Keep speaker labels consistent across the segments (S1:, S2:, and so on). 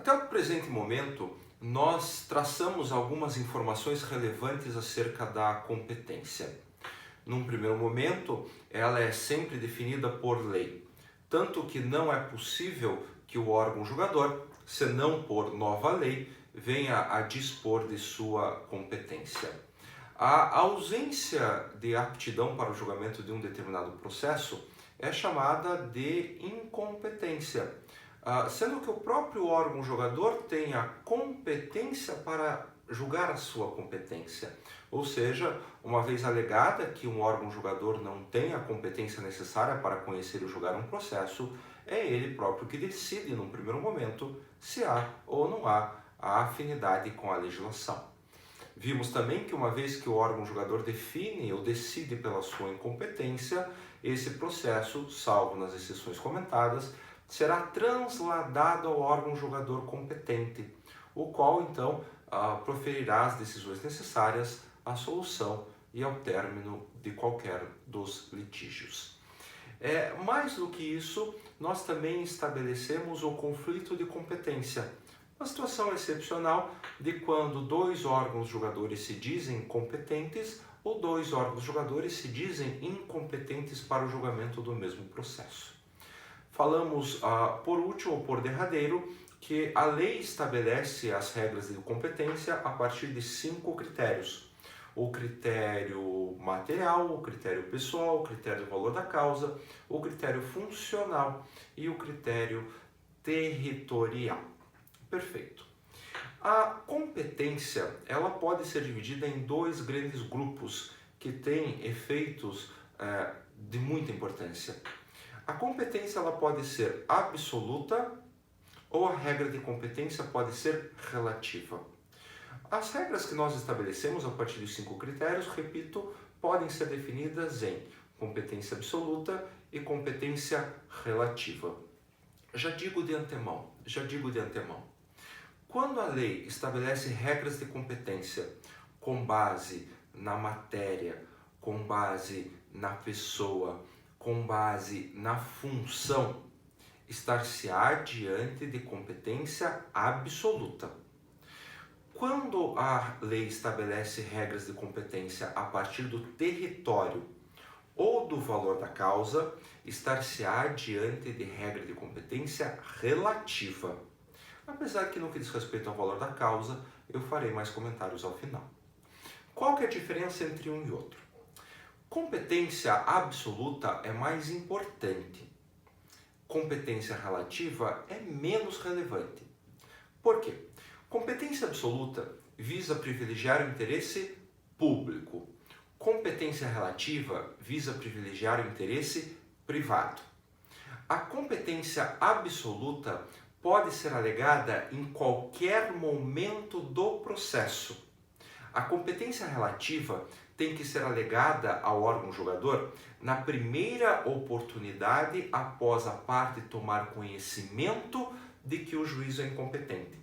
S1: Até o presente momento, nós traçamos algumas informações relevantes acerca da competência. Num primeiro momento, ela é sempre definida por lei, tanto que não é possível que o órgão julgador, senão por nova lei, venha a dispor de sua competência. A ausência de aptidão para o julgamento de um determinado processo é chamada de incompetência, sendo que o próprio órgão julgador tem a competência para julgar a sua competência. Ou seja, uma vez alegada que um órgão julgador não tem a competência necessária para conhecer e julgar um processo, é ele próprio que decide, num primeiro momento, se há ou não há a afinidade com a legislação. Vimos também que uma vez que o órgão julgador define ou decide pela sua incompetência, esse processo, salvo nas exceções comentadas, será transladado ao órgão julgador competente, o qual então proferirá as decisões necessárias à solução e ao término de qualquer dos litígios. Mais do que isso, nós também estabelecemos o conflito de competência, uma situação excepcional de quando dois órgãos julgadores se dizem competentes ou dois órgãos julgadores se dizem incompetentes para o julgamento do mesmo processo. Falamos, por último, por derradeiro, que a lei estabelece as regras de competência a partir de 5 critérios. O critério material, o critério pessoal, o critério do valor da causa, o critério funcional e o critério territorial. Perfeito. A competência, ela pode ser dividida em dois grandes grupos que têm efeitos de muita importância. A competência ela pode ser absoluta ou a regra de competência pode ser relativa. As regras que nós estabelecemos a partir dos 5 critérios, repito, podem ser definidas em competência absoluta e competência relativa. Já digo de antemão, quando a lei estabelece regras de competência com base na matéria, com base na pessoa, com base na função, estar-se-á diante de competência absoluta. Quando a lei estabelece regras de competência a partir do território ou do valor da causa, estar-se-á diante de regra de competência relativa. Apesar que no que diz respeito ao valor da causa, eu farei mais comentários ao final. Qual que é a diferença entre um e outro? Competência absoluta é mais importante. Competência relativa é menos relevante. Por quê? Competência absoluta visa privilegiar o interesse público. Competência relativa visa privilegiar o interesse privado. A competência absoluta pode ser alegada em qualquer momento do processo. A competência relativa tem que ser alegada ao órgão julgador na primeira oportunidade após a parte tomar conhecimento de que o juízo é incompetente.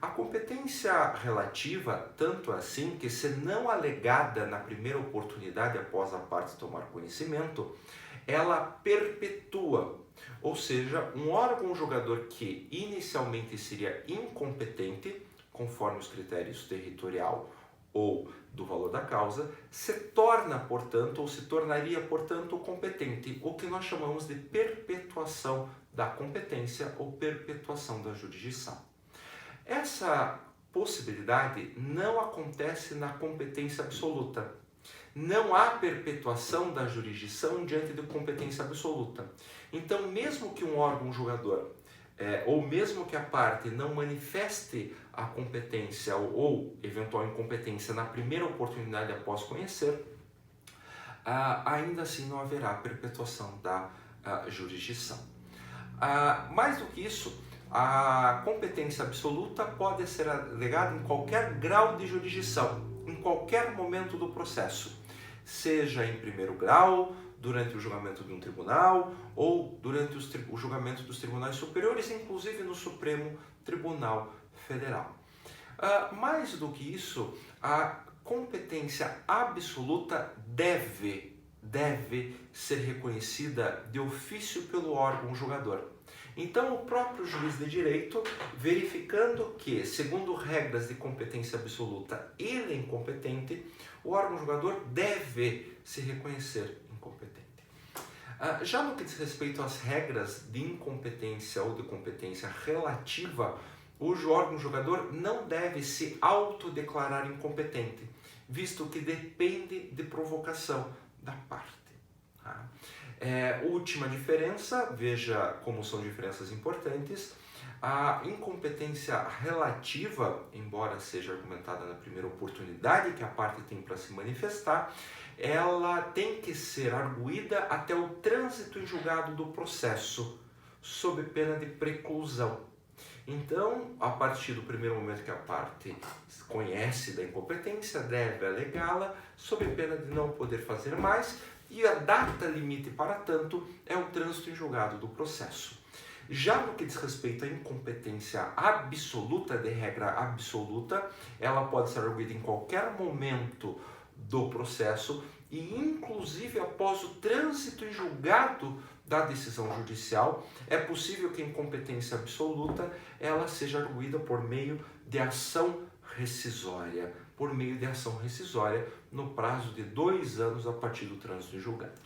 S1: A competência relativa, tanto assim que, se não alegada na primeira oportunidade após a parte tomar conhecimento, ela perpetua, ou seja, um órgão julgador que inicialmente seria incompetente, conforme os critérios territorial ou do valor da causa, se torna, portanto, ou se tornaria, portanto, competente, o que nós chamamos de perpetuação da competência ou perpetuação da jurisdição. Essa possibilidade não acontece na competência absoluta. Não há perpetuação da jurisdição diante de competência absoluta. Então, mesmo que um órgão julgador, ou mesmo que a parte não manifeste a competência ou eventual incompetência na primeira oportunidade após conhecer, ainda assim não haverá perpetuação da jurisdição. Mais do que isso, a competência absoluta pode ser alegada em qualquer grau de jurisdição, em qualquer momento do processo, seja em primeiro grau, durante o julgamento de um tribunal ou durante o julgamento dos tribunais superiores, inclusive no Supremo Tribunal Federal. Mais do que isso, a competência absoluta deve ser reconhecida de ofício pelo órgão julgador. Então, o próprio juiz de direito, verificando que, segundo regras de competência absoluta, ele é incompetente, o órgão julgador deve se reconhecer incompetente. Já no que diz respeito às regras de incompetência ou de competência relativa, o órgão julgador não deve se autodeclarar incompetente, visto que depende de provocação da parte. Última diferença, veja como são diferenças importantes. A incompetência relativa, embora seja argumentada na primeira oportunidade que a parte tem para se manifestar, ela tem que ser arguída até o trânsito em julgado do processo, sob pena de preclusão. Então, a partir do primeiro momento que a parte conhece da incompetência, deve alegá-la, sob pena de não poder fazer mais, e a data limite para tanto é o trânsito em julgado do processo. Já no que diz respeito à incompetência absoluta, de regra absoluta, ela pode ser arguída em qualquer momento do processo e inclusive após o trânsito em julgado da decisão judicial, é possível que a incompetência absoluta ela seja arguída por meio de ação rescisória, no prazo de 2 anos a partir do trânsito em julgado.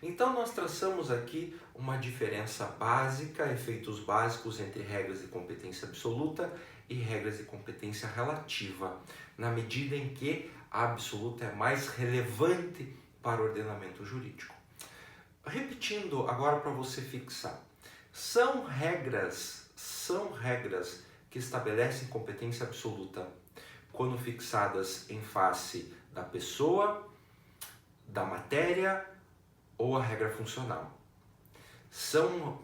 S1: Então nós traçamos aqui uma diferença básica, efeitos básicos entre regras de competência absoluta e regras de competência relativa, na medida em que a absoluta é mais relevante para o ordenamento jurídico. Repetindo agora para você fixar, são regras que estabelecem competência absoluta quando fixadas em face da pessoa, da matéria ou a regra funcional. São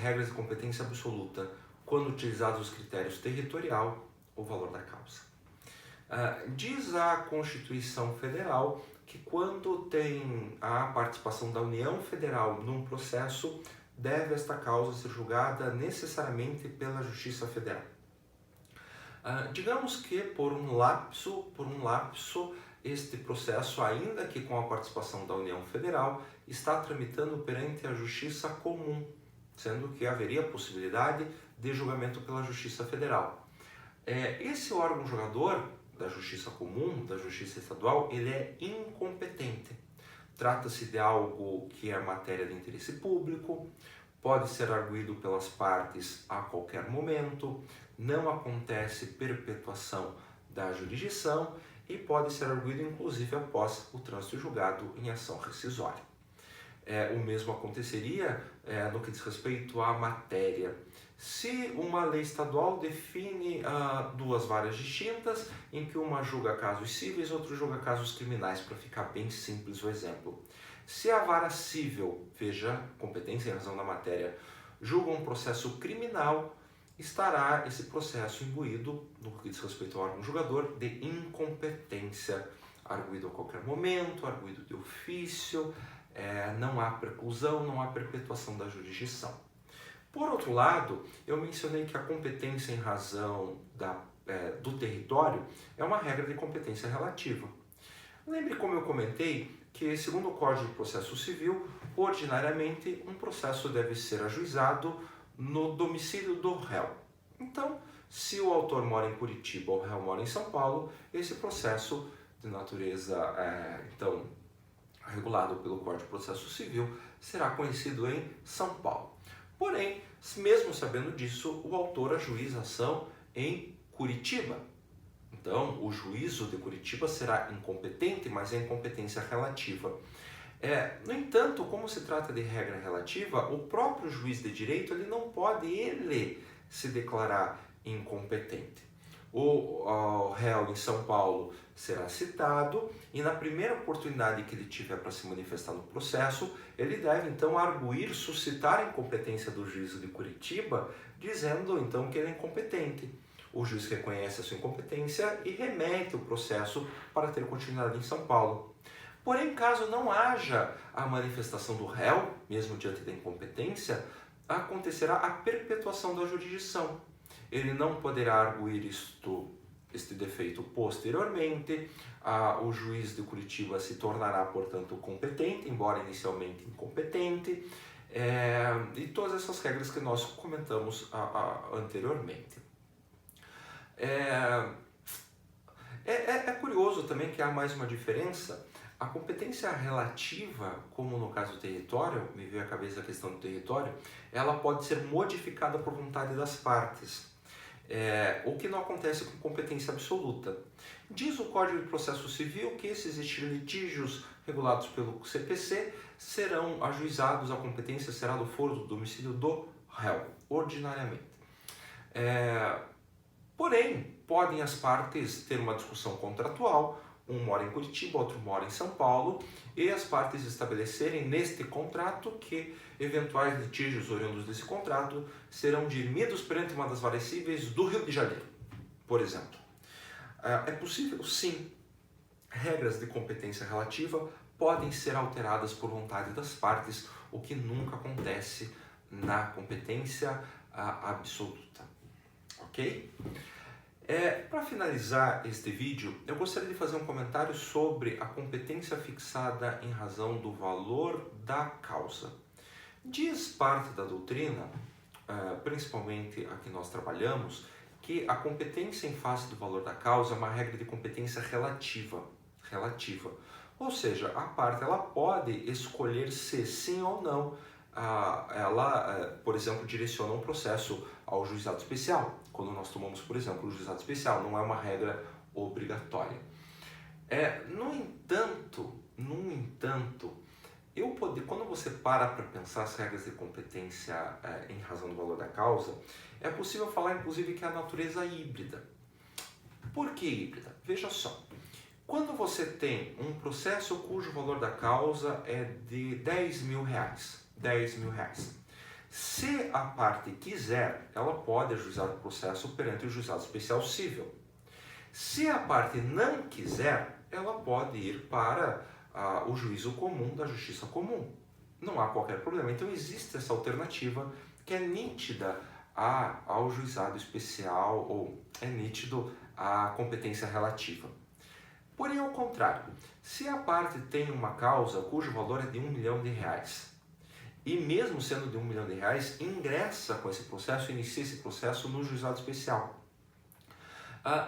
S1: regras de competência absoluta quando utilizados os critérios territorial ou valor da causa. Diz a Constituição Federal que quando tem a participação da União Federal num processo, deve esta causa ser julgada necessariamente pela Justiça Federal. Digamos que por um lapso, este processo, ainda que com a participação da União Federal, está tramitando perante a Justiça Comum, sendo que haveria possibilidade de julgamento pela Justiça Federal. Esse órgão julgador da Justiça Comum, da Justiça Estadual, ele é incompetente. Trata-se de algo que é matéria de interesse público, pode ser arguído pelas partes a qualquer momento, não acontece perpetuação da jurisdição e pode ser arguído inclusive após o trânsito julgado em ação rescisória. O mesmo aconteceria no que diz respeito à matéria. Se uma lei estadual define 2 varas distintas, em que uma julga casos cíveis, outra julga casos criminais, para ficar bem simples o exemplo. Se a vara civil, veja, competência em razão da matéria, julga um processo criminal, estará esse processo imbuído, no que diz respeito ao órgão julgador, de incompetência, arguído a qualquer momento, arguído de ofício, não há preclusão, não há perpetuação da jurisdição. Por outro lado, eu mencionei que a competência em razão do território é uma regra de competência relativa. Lembre como eu comentei que, segundo o Código de Processo Civil, ordinariamente um processo deve ser ajuizado no domicílio do réu. Então, se o autor mora em Curitiba ou o réu mora em São Paulo, esse processo de natureza regulado pelo Código de Processo Civil será conhecido em São Paulo. Porém, mesmo sabendo disso, o autor ajuiza a ação em Curitiba. Então, o juízo de Curitiba será incompetente, mas é incompetência relativa. No entanto, como se trata de regra relativa, o próprio juiz de direito ele não pode se declarar incompetente. O réu em São Paulo será citado e na primeira oportunidade que ele tiver para se manifestar no processo, ele deve então suscitar a incompetência do juízo de Curitiba, dizendo então que ele é incompetente. O juiz reconhece a sua incompetência e remete o processo para ter continuidade em São Paulo. Porém, caso não haja a manifestação do réu, mesmo diante da incompetência, acontecerá a perpetuação da jurisdição. Ele não poderá arguir este defeito posteriormente, o juiz de Curitiba se tornará, portanto, competente, embora inicialmente incompetente, e todas essas regras que nós comentamos anteriormente. É curioso também que há mais uma diferença. A competência relativa, como no caso do território, me veio à cabeça a questão do território, ela pode ser modificada por vontade das partes, o que não acontece com competência absoluta. Diz o Código de Processo Civil que se existirem litígios regulados pelo CPC, serão ajuizados, a competência será do foro do domicílio do réu, ordinariamente. Porém, podem as partes ter uma discussão contratual, um mora em Curitiba, outro mora em São Paulo, e as partes estabelecerem neste contrato que eventuais litígios oriundos desse contrato serão dirimidos perante uma das varas cíveis do Rio de Janeiro, por exemplo. É possível, sim. Regras de competência relativa podem ser alteradas por vontade das partes, o que nunca acontece na competência absoluta. Ok? Para finalizar este vídeo, eu gostaria de fazer um comentário sobre a competência fixada em razão do valor da causa. Diz parte da doutrina, principalmente a que nós trabalhamos, que a competência em face do valor da causa é uma regra de competência relativa. Ou seja, a parte ela pode escolher se sim ou não ela, por exemplo, direciona um processo ao juizado especial. Quando nós tomamos, por exemplo, o juizado especial, não é uma regra obrigatória. No entanto, quando você para pensar as regras de competência em razão do valor da causa, é possível falar, inclusive, que é a natureza híbrida. Por que híbrida? Veja só. Quando você tem um processo cujo valor da causa é de R$10.000, se a parte quiser, ela pode ajuizar o processo perante o juizado especial civil. Se a parte não quiser, ela pode ir para o juízo comum da justiça comum. Não há qualquer problema. Então existe essa alternativa que é nítida ao juizado especial, ou é nítido à competência relativa. Porém, ao contrário, se a parte tem uma causa cujo valor é de R$1 milhão, e mesmo sendo de R$1 milhão, ingressa com esse processo, inicia esse processo no juizado especial.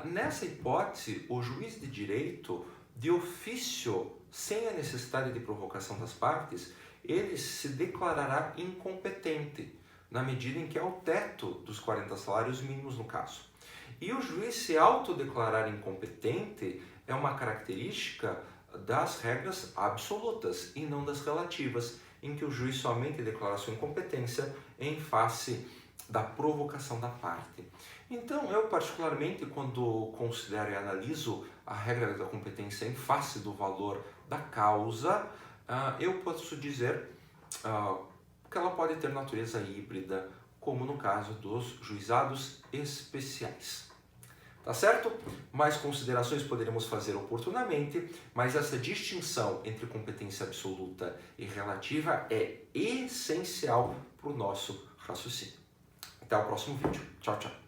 S1: Nessa hipótese, o juiz de direito, de ofício, sem a necessidade de provocação das partes, ele se declarará incompetente, na medida em que é o teto dos 40 salários mínimos no caso. E o juiz se autodeclarar incompetente é uma característica das regras absolutas e não das relativas, em que o juiz somente declara sua incompetência em face da provocação da parte. Então, eu particularmente, quando considero e analiso a regra da competência em face do valor da causa, eu posso dizer que ela pode ter natureza híbrida, como no caso dos juizados especiais. Tá certo? Mais considerações poderíamos fazer oportunamente, mas essa distinção entre competência absoluta e relativa é essencial para o nosso raciocínio. Até o próximo vídeo. Tchau, tchau.